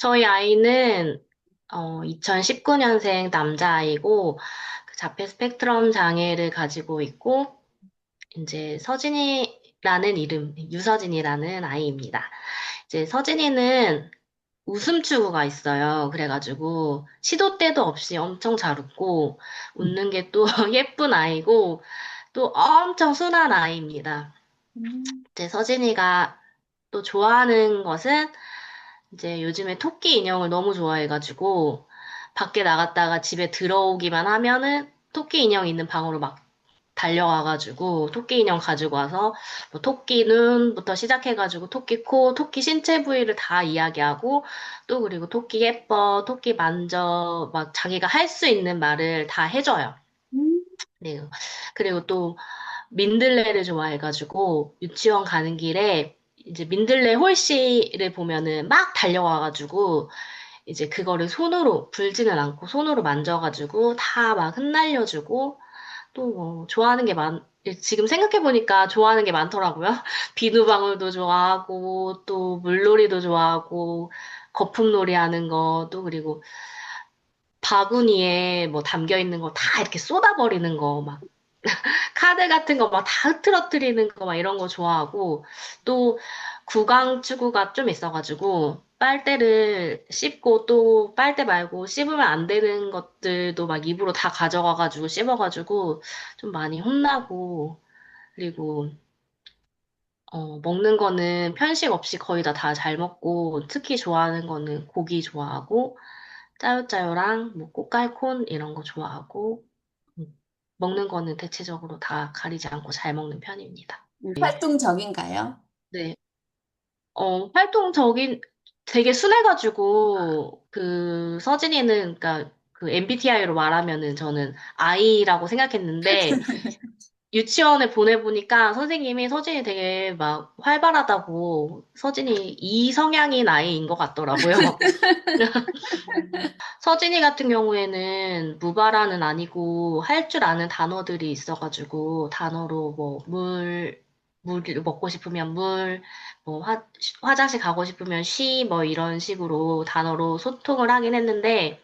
저희 아이는 2019년생 남자아이고 그 자폐 스펙트럼 장애를 가지고 있고 이제 서진이라는 이름, 유서진이라는 아이입니다. 이제 서진이는 웃음 추구가 있어요. 그래가지고 시도 때도 없이 엄청 잘 웃고 웃는 게 또 예쁜 아이고 또 엄청 순한 아이입니다. 음. 이제 서진이가 또 좋아하는 것은 이제 요즘에 토끼 인형을 너무 좋아해가지고 밖에 나갔다가 집에 들어오기만 하면은 토끼 인형 있는 방으로 막 달려와가지고 토끼 인형 가지고 와서 뭐 토끼 눈부터 시작해가지고 토끼 코, 토끼 신체 부위를 다 이야기하고 또 그리고 토끼 예뻐, 토끼 만져 막 자기가 할 수 있는 말을 다 해줘요. 음. 네. 그리고 또 민들레를 좋아해가지고 유치원 가는 길에 이제 민들레 홀씨를 보면은 막 달려와가지고 이제 그거를 손으로 불지는 않고 손으로 만져가지고 다 막 흩날려주고 또 뭐 좋아하는 게 지금 생각해보니까 좋아하는 게 많더라고요. 비누방울도 좋아하고 또 물놀이도 좋아하고 거품놀이 하는 거 또 그리고 바구니에 뭐 담겨 있는 거 다 이렇게 쏟아버리는 거 막 카드 같은 거 막 다 흐트러뜨리는 거 막 이런 거 좋아하고 또 구강추구가 좀 있어가지고 빨대를 씹고 또 빨대 말고 씹으면 안 되는 것들도 막 입으로 다 가져가가지고 씹어가지고 좀 많이 혼나고 그리고 먹는 거는 편식 없이 거의 다 잘 먹고 특히 좋아하는 거는 고기 좋아하고 짜요짜요랑 뭐 꽃갈콘 이런 거 좋아하고 음, 먹는 거는 대체적으로 다 가리지 않고 잘 먹는 편입니다. 네. 활동적인가요? 네. 활동적인 되게 순해가지고 그 서진이는 그러니까 그 MBTI로 말하면은 저는 I라고 생각했는데 유치원에 보내보니까 선생님이 서진이 되게 막 활발하다고 서진이 이성향인 아이인 것 같더라고요. 서진이 같은 경우에는 무발화는 아니고 할 줄 아는 단어들이 있어가지고 단어로 뭐 물 먹고 싶으면 물, 뭐 화장실 가고 싶으면 쉬, 뭐 이런 식으로 단어로 소통을 하긴 했는데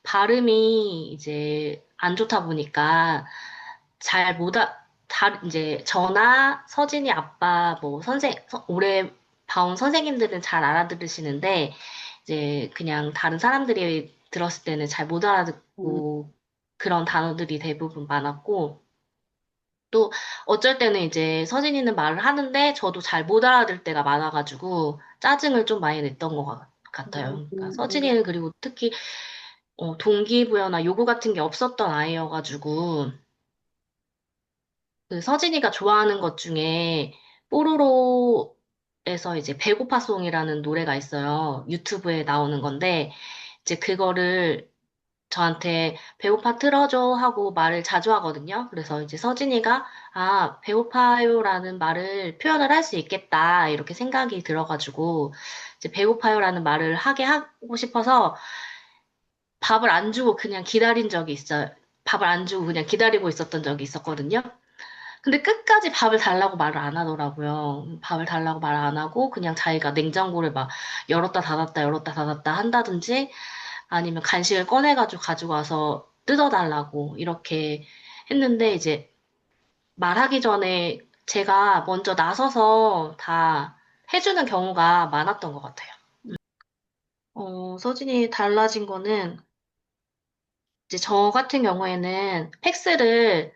발음이 이제 안 좋다 보니까 잘 못, 이제 저나 서진이 아빠 뭐 올해 봐온 선생님들은 잘 알아들으시는데 이제 그냥 다른 사람들이 들었을 때는 잘 못 음. 알아듣고 그런 단어들이 대부분 많았고 또 어쩔 때는 이제 서진이는 말을 하는데 저도 잘 못 알아들 때가 많아가지고 짜증을 좀 많이 냈던 것 같아요. 그러니까 음. 서진이는 그리고 특히 동기부여나 요구 같은 게 없었던 아이여가지고 그 서진이가 좋아하는 것 중에 뽀로로에서 이제 배고파송이라는 노래가 있어요. 유튜브에 나오는 건데 이제 그거를 저한테 배고파 틀어줘 하고 말을 자주 하거든요. 그래서 이제 서진이가 아, 배고파요라는 말을 표현을 할 수 있겠다 이렇게 생각이 들어가지고 이제 배고파요라는 말을 하게 하고 싶어서 밥을 안 주고 그냥 기다린 적이 있어요. 밥을 안 주고 그냥 기다리고 있었던 적이 있었거든요. 근데 끝까지 밥을 달라고 말을 안 하더라고요. 밥을 달라고 말 안 하고 그냥 자기가 냉장고를 막 열었다 닫았다 열었다 닫았다 한다든지 아니면 간식을 꺼내가지고 가지고 와서 뜯어달라고 이렇게 했는데 이제 말하기 전에 제가 먼저 나서서 다 해주는 경우가 많았던 것 같아요. 서진이 달라진 거는 이제 저 같은 경우에는 팩스를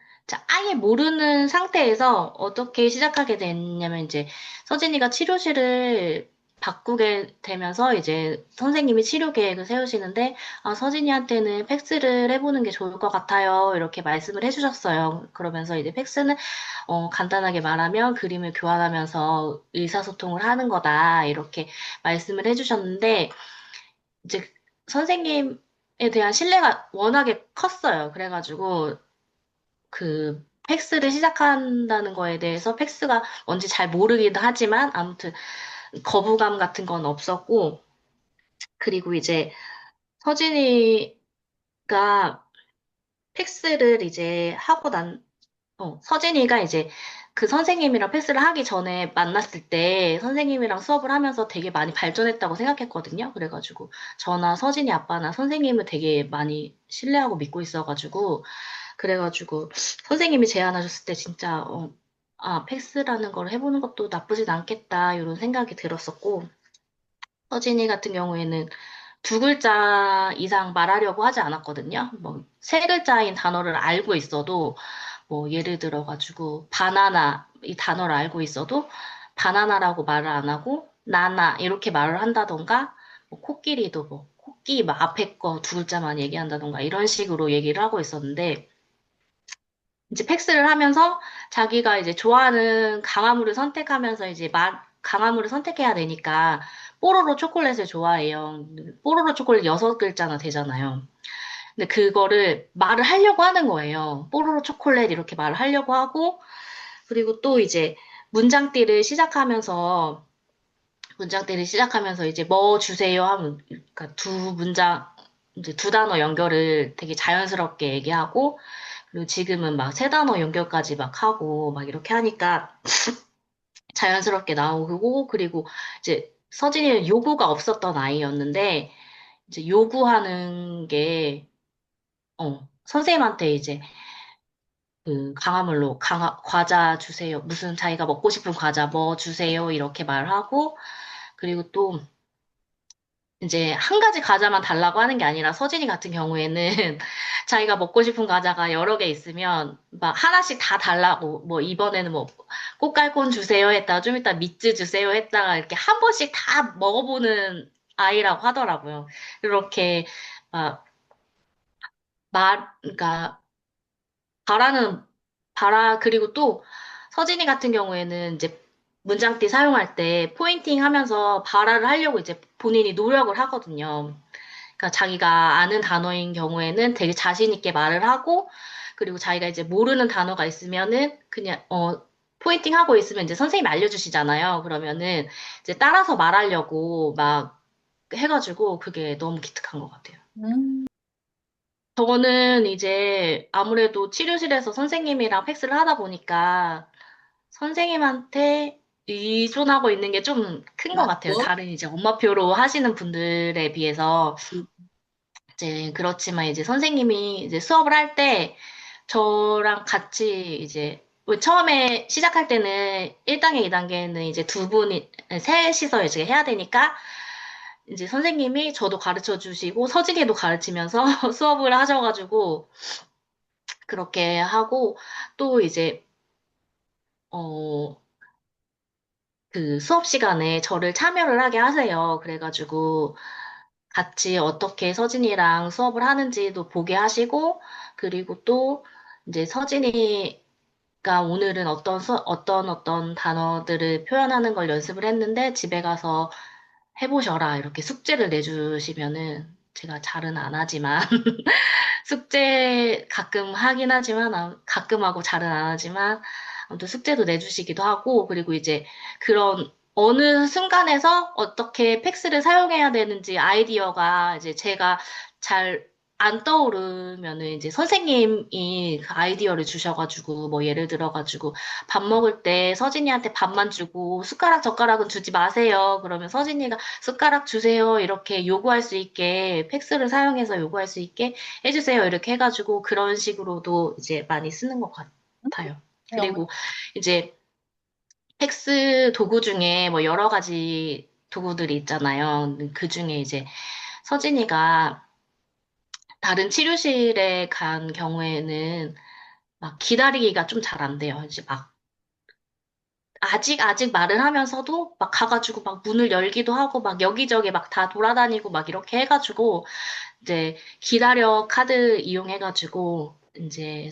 아예 모르는 상태에서 어떻게 시작하게 됐냐면 이제 서진이가 치료실을 바꾸게 되면서 이제 선생님이 치료 계획을 세우시는데 아, 서진이한테는 팩스를 해보는 게 좋을 것 같아요. 이렇게 말씀을 해주셨어요. 그러면서 이제 팩스는 간단하게 말하면 그림을 교환하면서 의사소통을 하는 거다. 이렇게 말씀을 해주셨는데 이제 선생님에 대한 신뢰가 워낙에 컸어요. 그래가지고 그 팩스를 시작한다는 거에 대해서 팩스가 뭔지 잘 모르기도 하지만 아무튼 거부감 같은 건 없었고 그리고 이제 서진이가 팩스를 이제 하고 서진이가 이제 그 선생님이랑 패스를 하기 전에 만났을 때 선생님이랑 수업을 하면서 되게 많이 발전했다고 생각했거든요. 그래가지고 저나 서진이 아빠나 선생님을 되게 많이 신뢰하고 믿고 있어가지고 그래가지고 선생님이 제안하셨을 때 진짜 패스라는 걸 해보는 것도 나쁘진 않겠다 이런 생각이 들었었고 서진이 같은 경우에는 두 글자 이상 말하려고 하지 않았거든요. 뭐 세 글자인 단어를 알고 있어도 뭐 예를 들어가지고 바나나 이 단어를 알고 있어도 바나나라고 말을 안 하고 나나 이렇게 말을 한다던가 뭐 코끼리도 뭐 코끼 막 앞에 거 두 글자만 얘기한다던가 이런 식으로 얘기를 하고 있었는데 이제 팩스를 하면서 자기가 이제 좋아하는 강화물을 선택하면서 이제 강화물을 선택해야 되니까 뽀로로 초콜릿을 좋아해요. 뽀로로 초콜릿 여섯 글자나 되잖아요. 근데 그거를 말을 하려고 하는 거예요. 뽀로로 초콜릿 이렇게 말을 하려고 하고 그리고 또 이제 문장들을 시작하면서 이제 뭐 주세요 하면 그러니까 두 문장 이제 두 단어 연결을 되게 자연스럽게 얘기하고 그리고 지금은 막 세 단어 연결까지 막 하고 막 이렇게 하니까 자연스럽게 나오고 그리고 이제 서진이는 요구가 없었던 아이였는데 이제 요구하는 게 선생님한테 이제 그 강화물로 과자 주세요. 무슨 자기가 먹고 싶은 과자 뭐 주세요. 이렇게 말하고 그리고 또 이제 한 가지 과자만 달라고 하는 게 아니라 서진이 같은 경우에는 자기가 먹고 싶은 과자가 여러 개 있으면 막 하나씩 다 달라고 뭐 이번에는 뭐 꽃갈콘 주세요 했다가 좀 이따 미츠 주세요 했다가 이렇게 한 번씩 다 먹어보는 아이라고 하더라고요. 이렇게 막 그러니까 바라는 그리고 또 서진이 같은 경우에는 이제 문장띠 사용할 때 포인팅 하면서 발화를 하려고 이제 본인이 노력을 하거든요. 그러니까 자기가 아는 단어인 경우에는 되게 자신 있게 말을 하고, 그리고 자기가 이제 모르는 단어가 있으면은 그냥, 포인팅 하고 있으면 이제 선생님이 알려주시잖아요. 그러면은 이제 따라서 말하려고 막 해가지고 그게 너무 기특한 것 같아요. 음, 저는 이제 아무래도 치료실에서 선생님이랑 팩스를 하다 보니까 선생님한테 의존하고 있는 게 좀 큰 것 같아요. 맞죠? 다른 이제 엄마표로 하시는 분들에 비해서. 음, 이제 그렇지만 이제 선생님이 이제 수업을 할 때 저랑 같이 이제 처음에 시작할 때는 1단계, 2단계는 이제 두 분이, 셋이서 이제 해야 되니까 이제 선생님이 저도 가르쳐 주시고 서진이도 가르치면서 수업을 하셔가지고 그렇게 하고 또 이제 어 그 수업 시간에 저를 참여를 하게 하세요. 그래가지고 같이 어떻게 서진이랑 수업을 하는지도 보게 하시고 그리고 또 이제 서진이가 오늘은 어떤 단어들을 표현하는 걸 연습을 했는데 집에 가서 해보셔라 이렇게 숙제를 내주시면은 제가 잘은 안 하지만 숙제 가끔 하긴 하지만, 가끔 하고 잘은 안 하지만, 아무튼 숙제도 내주시기도 하고, 그리고 이제 그런 어느 순간에서 어떻게 팩스를 사용해야 되는지 아이디어가 이제 제가 잘 안 떠오르면은 이제 선생님이 그 아이디어를 주셔가지고, 뭐 예를 들어가지고, 밥 먹을 때 서진이한테 밥만 주고, 숟가락 젓가락은 주지 마세요. 그러면 서진이가 숟가락 주세요. 이렇게 요구할 수 있게, 팩스를 사용해서 요구할 수 있게 해주세요. 이렇게 해가지고 그런 식으로도 이제 많이 쓰는 것 같아요. 정말. 그리고 이제 팩스 도구 중에 뭐 여러 가지 도구들이 있잖아요. 그 중에 이제 서진이가 다른 치료실에 간 경우에는 막 기다리기가 좀 잘 안 돼요. 이제 막 아직 말을 하면서도 막 가가지고 막 문을 열기도 하고 막 여기저기 막 다 돌아다니고 막 이렇게 해가지고 이제 기다려 카드 이용해가지고 이제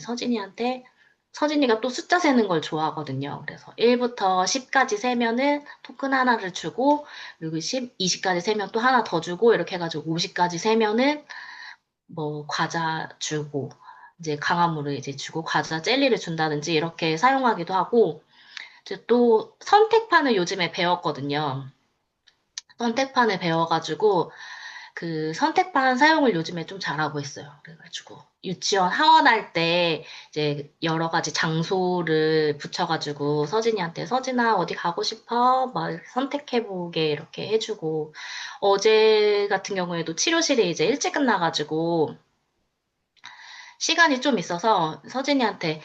서진이가 또 숫자 세는 걸 좋아하거든요. 그래서 1부터 10까지 세면은 토큰 하나를 주고 그리고 20까지 세면 또 하나 더 주고 이렇게 해가지고 50까지 세면은 뭐 과자 주고 이제 강화물을 이제 주고 과자 젤리를 준다든지 이렇게 사용하기도 하고 이제 또 선택판을 요즘에 배웠거든요. 선택판을 배워가지고 그 선택반 사용을 요즘에 좀 잘하고 있어요. 그래가지고 유치원 하원할 때 이제 여러 가지 장소를 붙여가지고 서진이한테 서진아 어디 가고 싶어? 막 선택해보게 이렇게 해주고 어제 같은 경우에도 치료실이 이제 일찍 끝나가지고 시간이 좀 있어서 서진이한테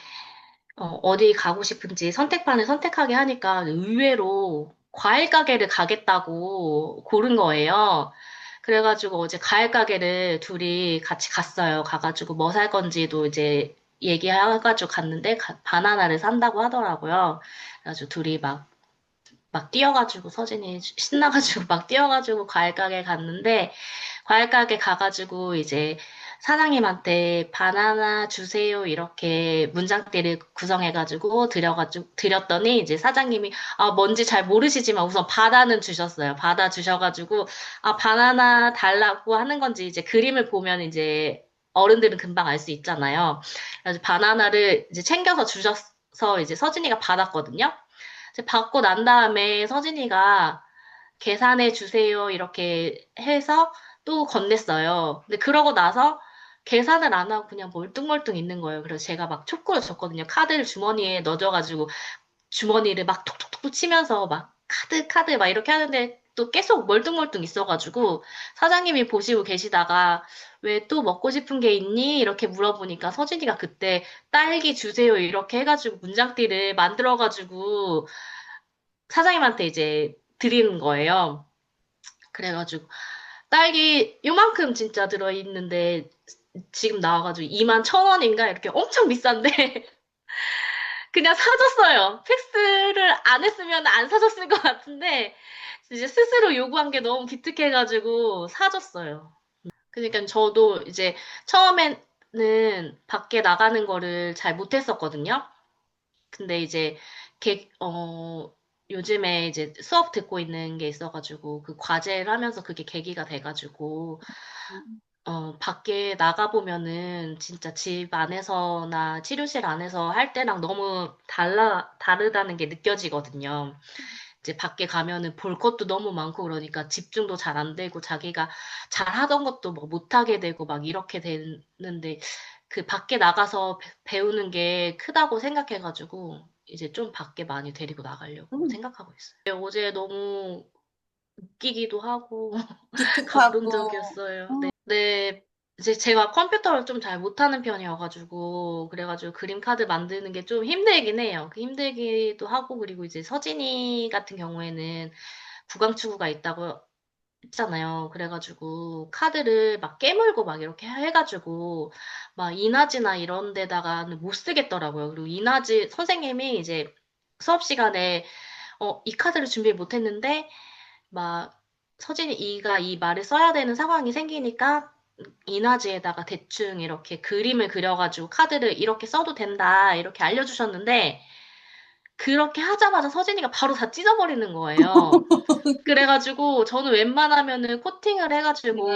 어디 가고 싶은지 선택반을 선택하게 하니까 의외로 과일 가게를 가겠다고 고른 거예요. 그래가지고 어제 과일 가게를 둘이 같이 갔어요. 가가지고 뭐 살 건지도 이제 얘기해가지고 갔는데 바나나를 산다고 하더라고요. 그래가지고 둘이 막 뛰어가지고 서진이 신나가지고 막 뛰어가지고 과일 가게 갔는데 과일 가게 가가지고 이제 사장님한테 바나나 주세요 이렇게 문장들을 구성해가지고 드렸더니 이제 사장님이 뭔지 잘 모르시지만 우선 바다는 주셨어요. 바다 주셔가지고 바나나 달라고 하는 건지 이제 그림을 보면 이제 어른들은 금방 알 수 있잖아요. 그래서 바나나를 이제 챙겨서 주셔서 이제 서진이가 받았거든요. 이제 받고 난 다음에 서진이가 계산해 주세요. 이렇게 해서 또 건넸어요. 근데 그러고 나서 계산을 안 하고 그냥 멀뚱멀뚱 있는 거예요. 그래서 제가 막 촉구를 줬거든요. 카드를 주머니에 넣어줘가지고 주머니를 막 톡톡톡 치면서 막 카드 막 이렇게 하는데 또 계속 멀뚱멀뚱 있어가지고 사장님이 보시고 계시다가 왜 또 먹고 싶은 게 있니? 이렇게 물어보니까 서진이가 그때 딸기 주세요. 이렇게 해가지고 문장띠를 만들어가지고 사장님한테 이제 드리는 거예요. 그래가지고 딸기 요만큼 진짜 들어있는데 지금 나와가지고 21,000원인가 이렇게 엄청 비싼데 그냥 사줬어요. 팩스를 안 했으면 안 사줬을 것 같은데 이제 스스로 요구한 게 너무 기특해가지고 사줬어요. 그러니까 저도 이제 처음에는 밖에 나가는 거를 잘 못했었거든요. 근데 이제 요즘에 이제 수업 듣고 있는 게 있어가지고 그 과제를 하면서 그게 계기가 돼가지고 밖에 나가보면은 진짜 집 안에서나 치료실 안에서 할 때랑 너무 다르다는 게 느껴지거든요. 이제 밖에 가면은 볼 것도 너무 많고 그러니까 집중도 잘 안 되고 자기가 잘 하던 것도 뭐 못하게 되고 막 이렇게 되는데 그 밖에 나가서 배우는 게 크다고 생각해가지고 이제 좀 밖에 많이 데리고 나가려고 음, 생각하고 있어요. 어제 너무 웃기기도 하고 기특하고, 감동적이었어요. 네. 네, 이제 제가 컴퓨터를 좀 잘 못하는 편이어가지고, 그래가지고 그림 카드 만드는 게 좀 힘들긴 해요. 그 힘들기도 하고, 그리고 이제 서진이 같은 경우에는 구강추구가 있다고 했잖아요. 그래가지고 카드를 막 깨물고 막 이렇게 해가지고, 막 이나지나 이런 데다가는 못 쓰겠더라고요. 그리고 이나지 선생님이 이제 수업 시간에, 이 카드를 준비 못 했는데, 막 서진이 이가 이 말을 써야 되는 상황이 생기니까 이나지에다가 대충 이렇게 그림을 그려가지고 카드를 이렇게 써도 된다 이렇게 알려주셨는데 그렇게 하자마자 서진이가 바로 다 찢어버리는 거예요. 그래가지고 저는 웬만하면은 코팅을 해가지고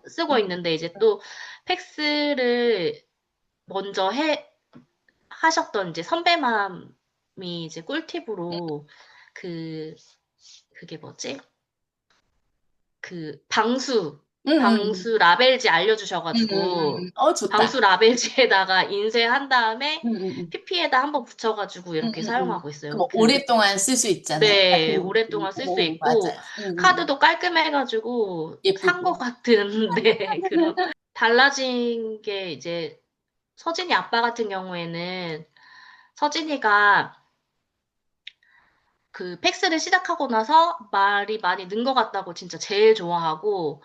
쓰고 있는데 이제 또 팩스를 먼저 하셨던 이제 선배맘이 이제 꿀팁으로 그 그게 뭐지? 그 음, 방수 라벨지 알려주셔가지고 방수 좋다. 라벨지에다가 인쇄한 다음에 음, 음, 음, PP에다 한번 붙여가지고 이렇게 음. 사용하고 있어요. 그럼 오랫동안 쓸 수 있잖아요. 네, 같은 느낌. 오랫동안 쓸 수 오, 있고 맞아요. 카드도 깔끔해가지고 산 거 예쁘고. 같은 네, 그런 달라진 게 이제 서진이 아빠 같은 경우에는 서진이가 그 팩스를 시작하고 나서 말이 많이 는 것 같다고 진짜 제일 좋아하고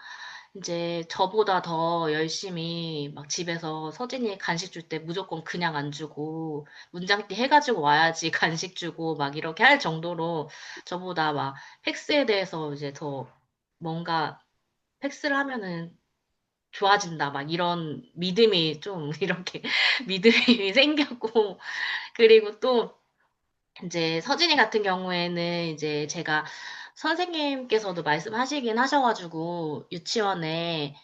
이제 저보다 더 열심히 막 집에서 서진이 간식 줄 때 무조건 그냥 안 주고 문장띠 해가지고 와야지 간식 주고 막 이렇게 할 정도로 저보다 막 팩스에 대해서 이제 더 뭔가 팩스를 하면은 좋아진다 막 이런 믿음이 좀 이렇게 믿음이 생겼고 그리고 또 이제 서진이 같은 경우에는 이제 제가 선생님께서도 말씀하시긴 하셔가지고 유치원에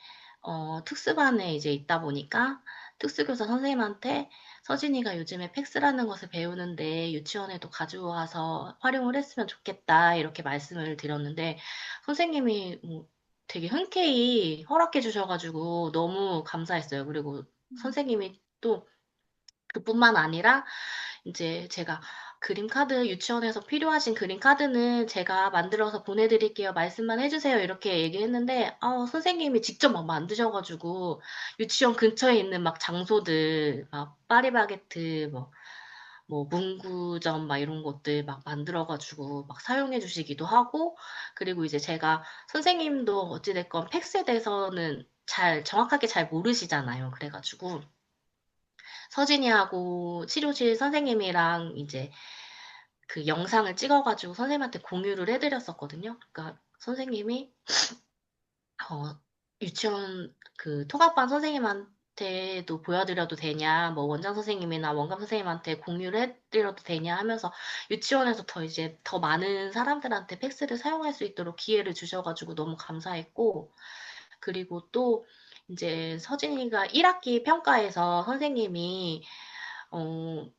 특수반에 이제 있다 보니까 특수교사 선생님한테 서진이가 요즘에 팩스라는 것을 배우는데 유치원에도 가지고 와서 활용을 했으면 좋겠다 이렇게 말씀을 드렸는데 선생님이 뭐 되게 흔쾌히 허락해 주셔가지고 너무 감사했어요. 그리고 선생님이 또 그뿐만 아니라 이제 제가 그림 카드 유치원에서 필요하신 그림 카드는 제가 만들어서 보내드릴게요. 말씀만 해주세요. 이렇게 얘기했는데 선생님이 직접 막 만드셔가지고 유치원 근처에 있는 막 장소들 막 파리바게트 뭐 문구점 막 이런 것들 막 만들어가지고 막 사용해 주시기도 하고 그리고 이제 제가 선생님도 어찌됐건 팩스에 대해서는 잘 정확하게 잘 모르시잖아요. 그래가지고 서진이하고 치료실 선생님이랑 이제 그 영상을 찍어가지고 선생님한테 공유를 해드렸었거든요. 그러니까 선생님이 어, 유치원 그 통합반 선생님한테도 보여드려도 되냐, 뭐 원장 선생님이나 원감 선생님한테 공유를 해드려도 되냐 하면서 유치원에서 더 이제 더 많은 사람들한테 팩스를 사용할 수 있도록 기회를 주셔가지고 너무 감사했고, 그리고 또 이제 서진이가 1학기 평가에서 선생님이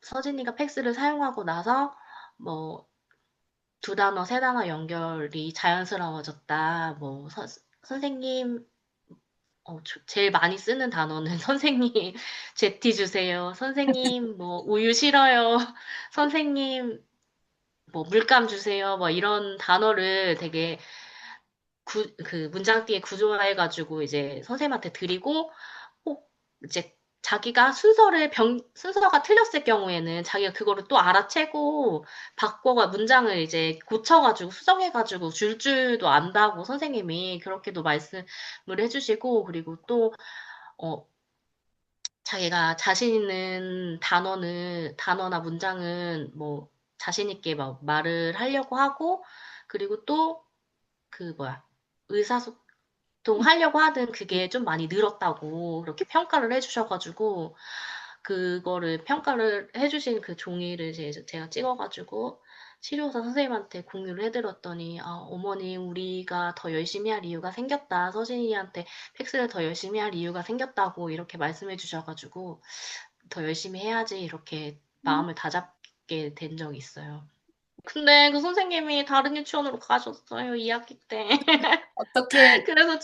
서진이가 팩스를 사용하고 나서 뭐 두 단어, 세 단어 연결이 자연스러워졌다. 뭐 선생님 제일 많이 쓰는 단어는 선생님 제티 주세요. 선생님 뭐 우유 싫어요. 선생님 뭐 물감 주세요. 뭐 이런 단어를 되게 그 문장띠에 구조화해가지고 이제 선생님한테 드리고 꼭 이제 자기가 순서가 틀렸을 경우에는 자기가 그거를 또 알아채고 문장을 이제 고쳐가지고 수정해가지고 줄 줄도 안다고 선생님이 그렇게도 말씀을 해주시고 그리고 또 어, 자기가 자신 있는 단어나 문장은 뭐 자신 있게 막 말을 하려고 하고 그리고 또 그 뭐야 의사소통하려고 하든 그게 좀 많이 늘었다고 그렇게 평가를 해주셔가지고 그거를 평가를 해주신 그 종이를 제가 찍어가지고 치료사 선생님한테 공유를 해드렸더니 어머니 우리가 더 열심히 할 이유가 생겼다. 서진이한테 팩스를 더 열심히 할 이유가 생겼다고 이렇게 말씀해 주셔가지고 더 열심히 해야지 이렇게 마음을 다잡게 된 적이 있어요. 근데 그 선생님이 다른 유치원으로 가셨어요, 2학기 때. 어떻게, 그래서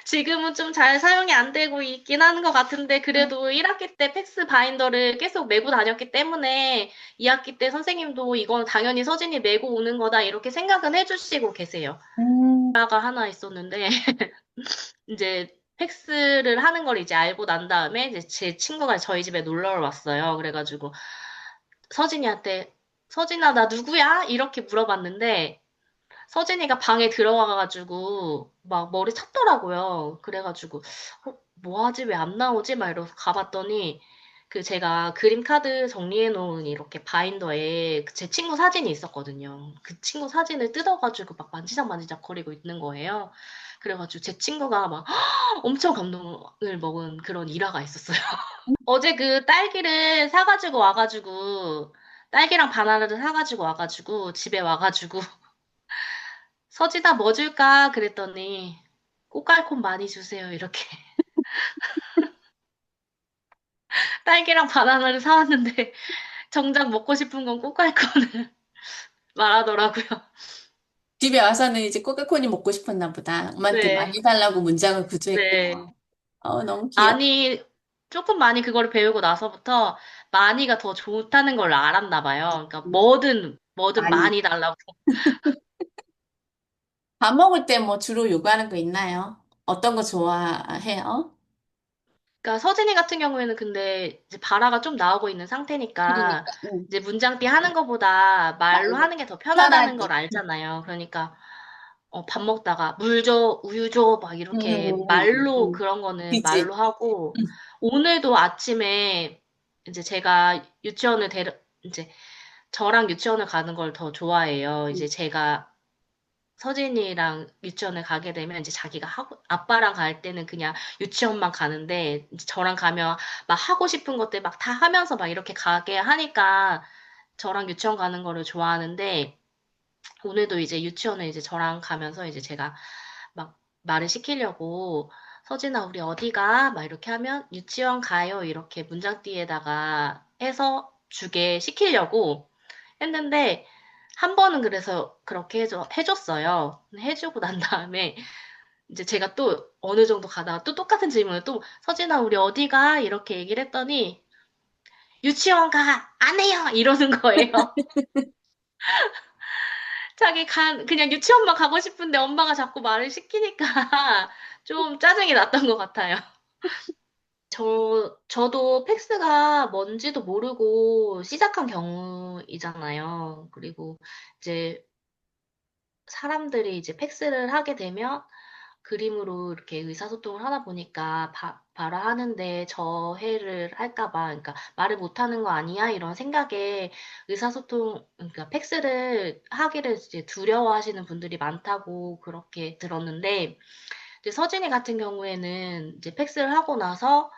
지금은 좀 잘 사용이 안 되고 있긴 하는 것 같은데, 그래도 1학기 때 팩스 바인더를 계속 메고 다녔기 때문에, 2학기 때 선생님도 이건 당연히 서진이 메고 오는 거다, 이렇게 생각은 해주시고 계세요. 음, 가 하나 있었는데, 이제 팩스를 하는 걸 이제 알고 난 다음에, 이제 제 친구가 저희 집에 놀러 왔어요. 그래가지고, 서진이한테, 서진아, 나 누구야? 이렇게 물어봤는데, 서진이가 방에 들어가가지고 막 머리 찾더라고요. 그래가지고 뭐 하지? 왜 안 나오지? 막 이러고 가봤더니 그 제가 그림 카드 정리해 놓은 이렇게 바인더에 제 친구 사진이 있었거든요. 그 친구 사진을 뜯어가지고 막 만지작 거리고 있는 거예요. 그래가지고 제 친구가 막 엄청 감동을 먹은 그런 일화가 있었어요. 어제 그 딸기를 사가지고 와가지고 딸기랑 바나나를 사가지고 와가지고 집에 와가지고 서지다 뭐 줄까? 그랬더니 꽃갈콘 많이 주세요. 이렇게 딸기랑 바나나를 사왔는데 정작 먹고 싶은 건 꽃갈콘을 말하더라고요. 집에 와서는 이제 코카콜이 먹고 싶었나 보다. 엄마한테 네, 많이 달라고 문장을 구조했구나. 네. 너무 귀여워. 조금 많이 그거를 배우고 나서부터 많이가 더 좋다는 걸 알았나 봐요. 그러니까 뭐든 많이. 많이 달라고. 밥 먹을 때 뭐 주로 요구하는 거 있나요? 어떤 거 좋아해요? 그러니까 서진이 같은 경우에는 근데 이제 발화가 좀 나오고 있는 상태니까 그러니까, 응. 이제 문장띠 하는 것보다 말로 말로 하는 게 더 편하다는 걸 편하게. 알잖아요. 그러니까 밥 먹다가 물 줘, 우유 줘, 막 이렇게 말로 그런 거는 그지? 말로 하고 응. 오늘도 아침에 이제 제가 이제 저랑 유치원을 가는 걸 더 좋아해요. 응. 이제 제가 서진이랑 유치원을 가게 되면 이제 아빠랑 갈 때는 그냥 유치원만 가는데 이제 저랑 가면 막 하고 싶은 것들 막 다 하면서 막 이렇게 가게 하니까 저랑 유치원 가는 거를 좋아하는데 오늘도 이제 유치원에 이제 저랑 가면서 이제 제가 막 말을 시키려고 서진아 우리 어디 가? 막 이렇게 하면 유치원 가요 이렇게 문장띠에다가 해서 주게 시키려고 했는데 한 번은 그래서 그렇게 해줬어요. 해주고 난 다음에 이제 제가 또 어느 정도 가다가 또 똑같은 질문을 또 서진아 우리 어디 가? 이렇게 얘기를 했더니 유치원 가! 안 해요! 이러는 거예요. 그냥 유치원만 가고 싶은데 엄마가 자꾸 말을 시키니까 좀 짜증이 났던 것 같아요. 저도 팩스가 뭔지도 모르고 시작한 경우이잖아요. 그리고 이제 사람들이 이제 팩스를 하게 되면 그림으로 이렇게 의사소통을 하다 보니까 바로 하는데 저해를 할까봐, 그러니까 말을 못하는 거 아니야? 이런 생각에 그러니까 팩스를 하기를 이제 두려워하시는 분들이 많다고 그렇게 들었는데, 이제 서진이 같은 경우에는 이제 팩스를 하고 나서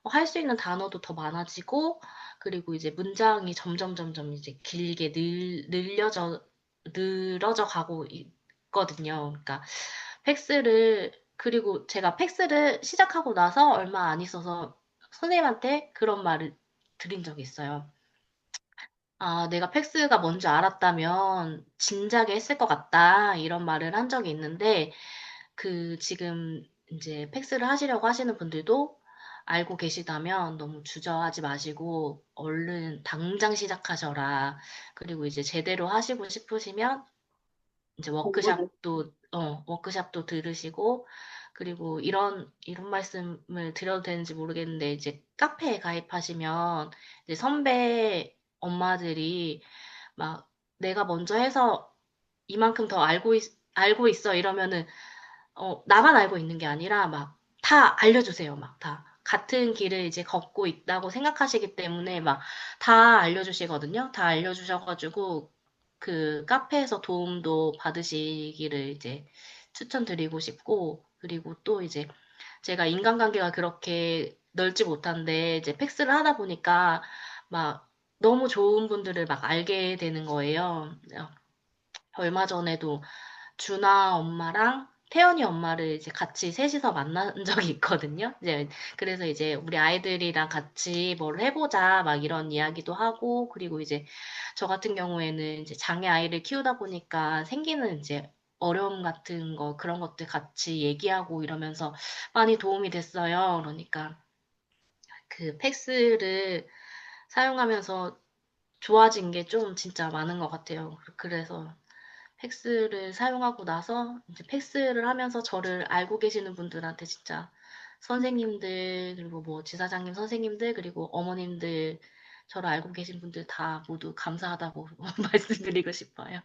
할 수 있는 단어도 더 많아지고, 그리고 이제 문장이 점점 점점 이제 길게 늘어져 가고 있거든요. 그러니까 그리고 제가 팩스를 시작하고 나서 얼마 안 있어서 선생님한테 그런 말을 드린 적이 있어요. 아, 내가 팩스가 뭔지 알았다면 진작에 했을 것 같다. 이런 말을 한 적이 있는데, 지금 이제 팩스를 하시려고 하시는 분들도 알고 계시다면 너무 주저하지 마시고, 얼른 당장 시작하셔라. 그리고 이제 제대로 하시고 싶으시면 이제 공부를. 워크샵도 들으시고, 그리고 이런 말씀을 드려도 되는지 모르겠는데, 이제 카페에 가입하시면, 이제 선배 엄마들이 막 내가 먼저 해서 이만큼 더 알고 있어 이러면은, 나만 알고 있는 게 아니라 막 다 알려주세요. 막 다. 같은 길을 이제 걷고 있다고 생각하시기 때문에 막 다 알려주시거든요. 다 알려주셔가지고 그 카페에서 도움도 받으시기를 이제 추천드리고 싶고, 그리고 또 이제 제가 인간관계가 그렇게 넓지 못한데 이제 팩스를 하다 보니까 막 너무 좋은 분들을 막 알게 되는 거예요. 얼마 전에도 준아 엄마랑 태연이 엄마를 이제 같이 셋이서 만난 적이 있거든요. 이제 그래서 이제 우리 아이들이랑 같이 뭘 해보자 막 이런 이야기도 하고, 그리고 이제 저 같은 경우에는 이제 장애 아이를 키우다 보니까 생기는 이제 어려움 같은 거 그런 것들 같이 얘기하고 이러면서 많이 도움이 됐어요. 그러니까 그 팩스를 사용하면서 좋아진 게 좀 진짜 많은 것 같아요. 그래서 팩스를 사용하고 나서 이제 팩스를 하면서 저를 알고 계시는 분들한테 진짜 선생님들, 그리고 뭐 지사장님 선생님들, 그리고 어머님들, 저를 알고 계신 분들 다 모두 감사하다고 말씀드리고 싶어요.